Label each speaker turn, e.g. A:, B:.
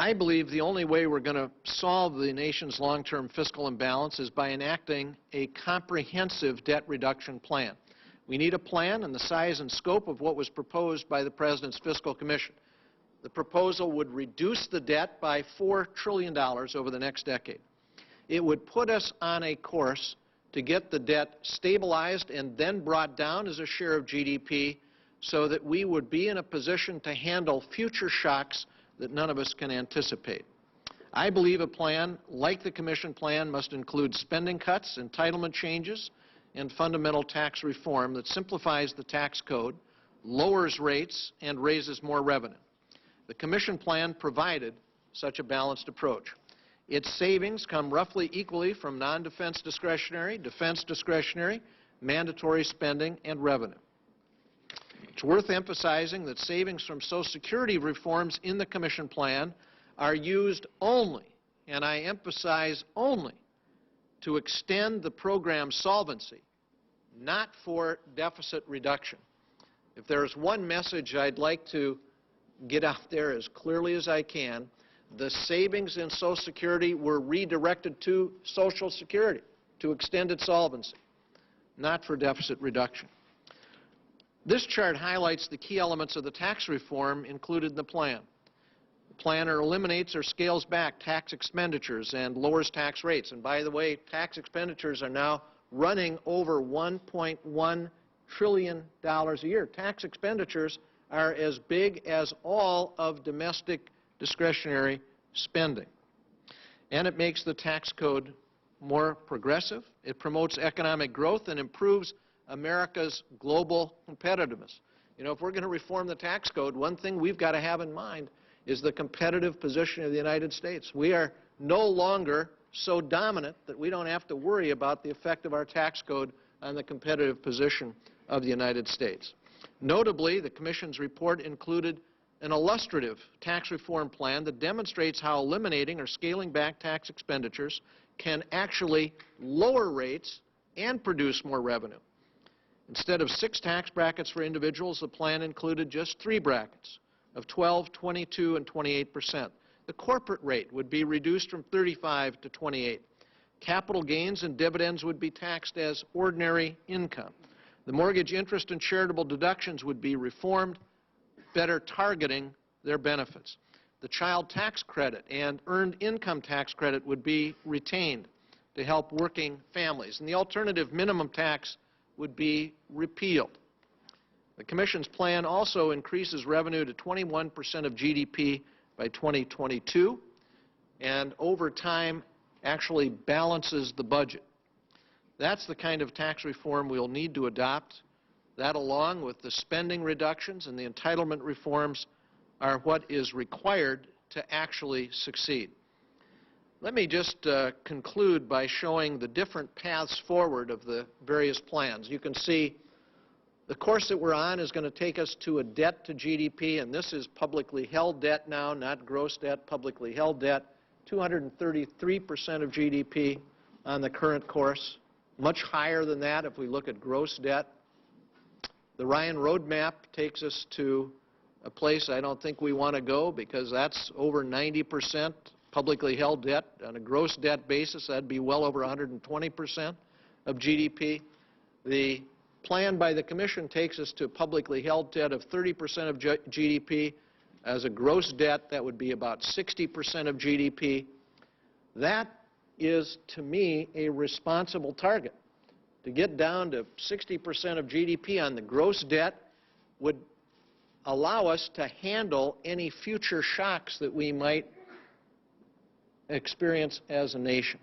A: I believe the only way we're going to solve the nation's long-term fiscal imbalance is by enacting a comprehensive debt reduction plan. We need a plan in the size and scope of what was proposed by the President's Fiscal Commission. The proposal would reduce the debt by $4 trillion over the next decade. It would put us on a course to get the debt stabilized and then brought down as a share of GDP so that we would be in a position to handle future shocks that none of us can anticipate. I believe a plan like the Commission plan must include spending cuts, entitlement changes, and fundamental tax reform that simplifies the tax code, lowers rates, and raises more revenue. The Commission plan provided such a balanced approach. Its savings come roughly equally from non-defense discretionary, defense discretionary, mandatory spending, and revenue. It's worth emphasizing that savings from Social Security reforms in the Commission plan are used only, and I emphasize only, to extend the program's solvency, not for deficit reduction. If there is one message I'd like to get out there as clearly as I can, the savings in Social Security were redirected to Social Security to extend its solvency, not for deficit reduction. This chart highlights the key elements of the tax reform included in the plan. The plan eliminates or scales back tax expenditures and lowers tax rates. And by the way, tax expenditures are now running over $1.1 trillion a year. Tax expenditures are as big as all of domestic discretionary spending. And it makes the tax code more progressive. It promotes economic growth and improves America's global competitiveness. You know, if we're going to reform the tax code, one thing we've got to have in mind is the competitive position of the United States. We are no longer so dominant that we don't have to worry about the effect of our tax code on the competitive position of the United States. Notably, the Commission's report included an illustrative tax reform plan that demonstrates how eliminating or scaling back tax expenditures can actually lower rates and produce more revenue. Instead of 6 tax brackets for individuals, the plan included just 3 brackets of 12, 22, and 28%. The corporate rate would be reduced from 35 to 28. Capital gains and dividends would be taxed as ordinary income. The mortgage interest and charitable deductions would be reformed, better targeting their benefits. The child tax credit and earned income tax credit would be retained to help working families. And the alternative minimum tax would be repealed. The Commission's plan also increases revenue to 21% of GDP by 2022, and over time actually balances the budget. That's the kind of tax reform we'll need to adopt. That, along with the spending reductions and the entitlement reforms, are what is required to actually succeed. Let me just conclude by showing the different paths forward of the various plans. You can see the course that we're on is going to take us to a debt to GDP, and this is publicly held debt now, not gross debt, publicly held debt, 233% of GDP on the current course, much higher than that if we look at gross debt. The Ryan Roadmap takes us to a place I don't think we want to go, because that's over 90% publicly held debt. On a gross debt basis, that'd be well over 120% of GDP. The plan by the Commission takes us to publicly held debt of 30% of GDP. As a gross debt, that would be about 60% of GDP. That is, to me, a responsible target. To get down to 60% of GDP on the gross debt would allow us to handle any future shocks that we might experience as a nation.